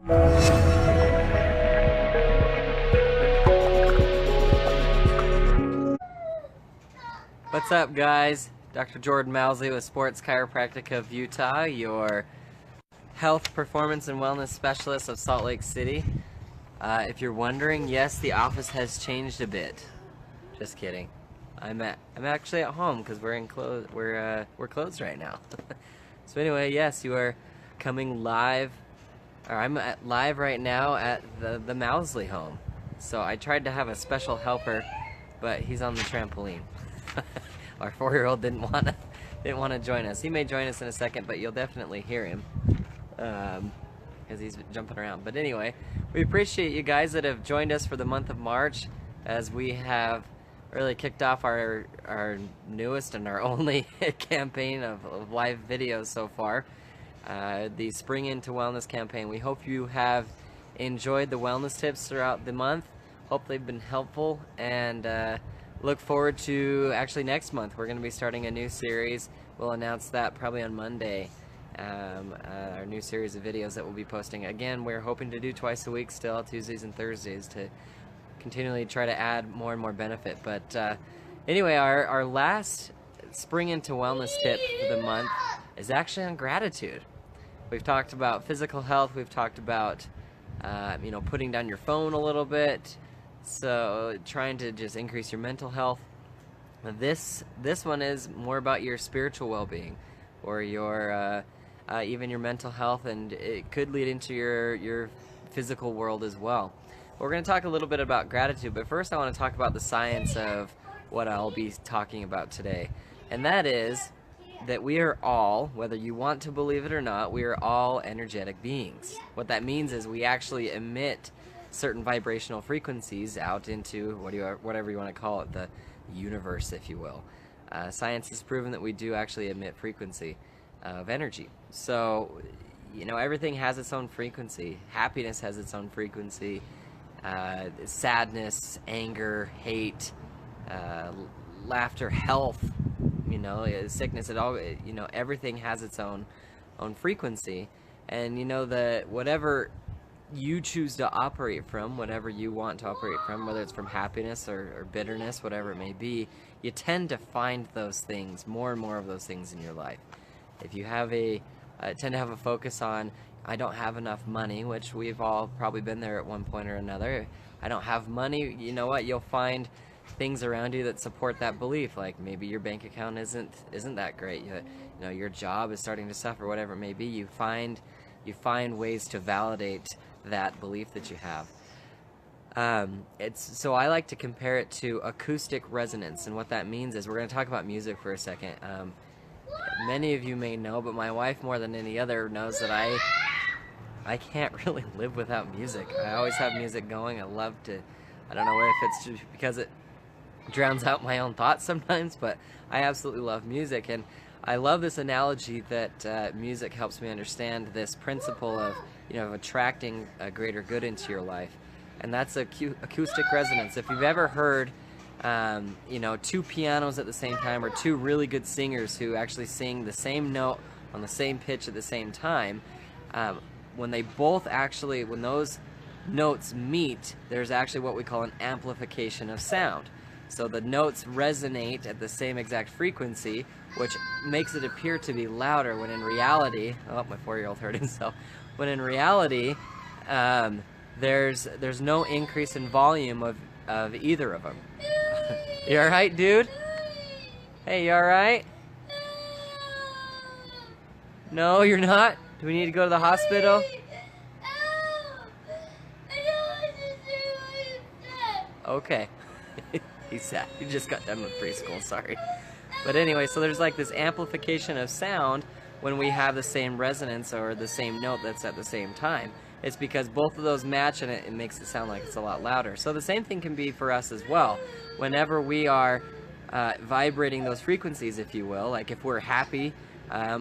What's up, guys? Dr. Jordan Mousley with Sports Chiropractic of Utah, your health, performance, and wellness specialist of Salt Lake City. If you're wondering, yes, the office has changed a bit. Just kidding. I'm actually at home because we're closed right now. So anyway, yes, you are coming live, or I'm live right now at the Mousley home. So I tried to have a special helper, but he's on the trampoline. Our 4-year-old didn't want to join us. He may join us in a second, but you'll definitely hear him because he's jumping around. But anyway, we appreciate you guys that have joined us for the month of March, as we have really kicked off our newest and our only campaign of live videos so far, the Spring Into Wellness campaign. We hope you have enjoyed the wellness tips throughout the month. Hope they've been helpful, and look forward to, actually next month, we're going to be starting a new series. We'll announce that probably on Monday, our new series of videos that we'll be posting. Again, we're hoping to do twice a week still, Tuesdays and Thursdays, to continually try to add more and more benefit. But anyway, our last Spring Into Wellness tip for the month is actually on gratitude. We've talked about physical health, we've talked about putting down your phone a little bit, so trying to just increase your mental health. This one is more about your spiritual well-being, or your even your mental health, and it could lead into your physical world as well. We're going to talk a little bit about gratitude, but first I want to talk about the science of what I'll be talking about today, and that is that we are all, whether you want to believe it or not, we are all energetic beings. What that means is we actually emit certain vibrational frequencies out into whatever you want to call it, the universe, if you will. Science has proven that we do actually emit frequency of energy. So, everything has its own frequency. Happiness has its own frequency. Sadness, anger, hate, laughter, health, sickness, everything has its own frequency. And that whatever you choose to operate from, whatever you want to operate from, whether it's from happiness or bitterness, whatever it may be, you tend to find those things, more and more of those things in your life. If you have tend to have a focus on, I don't have enough money, which we've all probably been there at one point or another. I don't have money, you know what, you'll find things around you that support that belief. Like maybe your bank account isn't that great, your job is starting to suffer, whatever it may be. You find ways to validate that belief that you have. So I like to compare it to acoustic resonance, and what that means is, we're going to talk about music for a second. Many of you may know, but my wife more than any other knows that I can't really live without music. I always have music going. I don't know if it's just because it drowns out my own thoughts sometimes, but I absolutely love music. And I love this analogy that music helps me understand this principle of attracting a greater good into your life, and that's acoustic resonance. If you've ever heard two pianos at the same time, or two really good singers who actually sing the same note on the same pitch at the same time, when those notes meet, there's actually what we call an amplification of sound. So the notes resonate at the same exact frequency, which makes it appear to be louder, when in reality, oh, my 4-year-old hurt himself, when in reality, there's no increase in volume of either of them. You alright, dude? Hey, you alright? No, you're not? Do we need to go to the hospital? Okay. He's sad. He just got done with preschool, sorry. But anyway, so there's like this amplification of sound when we have the same resonance or the same note that's at the same time. It's because both of those match, and it makes it sound like it's a lot louder. So the same thing can be for us as well. Whenever we are vibrating those frequencies, if you will, like if we're happy,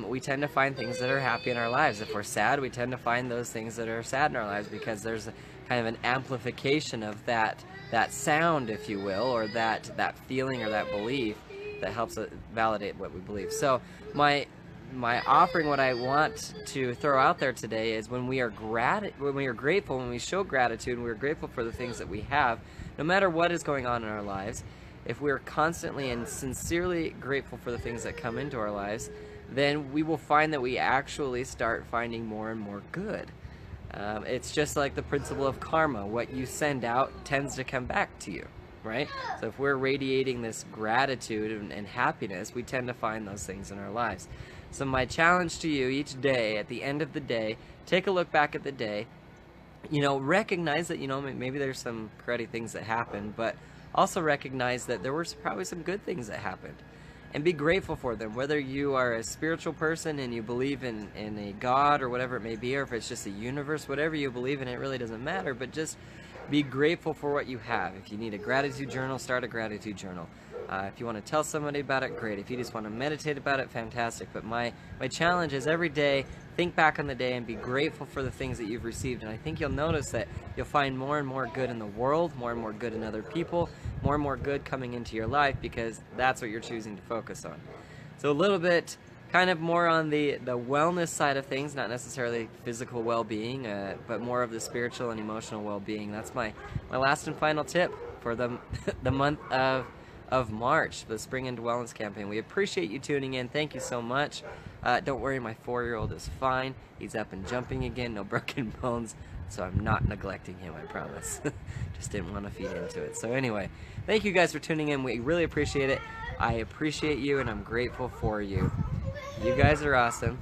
we tend to find things that are happy in our lives. If we're sad, we tend to find those things that are sad in our lives, because there's kind of an amplification of that sound, if you will, or that feeling or that belief that helps validate what we believe. So my my offering, what I want to throw out there today is when we are grateful, when we show gratitude, and we're grateful for the things that we have, no matter what is going on in our lives, if we're constantly and sincerely grateful for the things that come into our lives, then we will find that we actually start finding more and more good. It's just like the principle of karma. What you send out tends to come back to you, right? So if we're radiating this gratitude and happiness, we tend to find those things in our lives. So my challenge to you each day, at the end of the day, take a look back at the day, recognize that, maybe there's some cruddy things that happened, but also recognize that there were probably some good things that happened. And be grateful for them, whether you are a spiritual person and you believe in a God or whatever it may be, or if it's just a universe, whatever you believe in, it really doesn't matter, but just be grateful for what you have. If you need a gratitude journal, start a gratitude journal. If you want to tell somebody about it, great. If you just want to meditate about it, fantastic. But my challenge is every day, think back on the day and be grateful for the things that you've received. And I think you'll notice that you'll find more and more good in the world, more and more good in other people, more and more good coming into your life, because that's what you're choosing to focus on. So a little bit kind of more on the wellness side of things, not necessarily physical well-being, but more of the spiritual and emotional well-being. That's my last and final tip for the month of March, the Spring into Wellness campaign. We appreciate you tuning in. Thank you so much. Don't worry, my 4-year-old is fine. He's up and jumping again, no broken bones, so I'm not neglecting him, I promise. Just didn't want to feed into it. So anyway, thank you guys for tuning in. We really appreciate it. I appreciate you, and I'm grateful for you. You guys are awesome.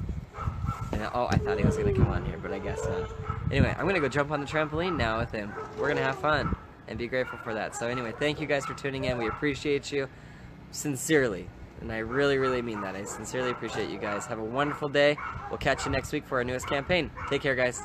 And, I thought he was going to come on here, but I guess not. Anyway, I'm going to go jump on the trampoline now with him. We're going to have fun and be grateful for that. So anyway, thank you guys for tuning in. We appreciate you sincerely, and I really, really mean that. I sincerely appreciate you guys. Have a wonderful day. We'll catch you next week for our newest campaign. Take care, guys.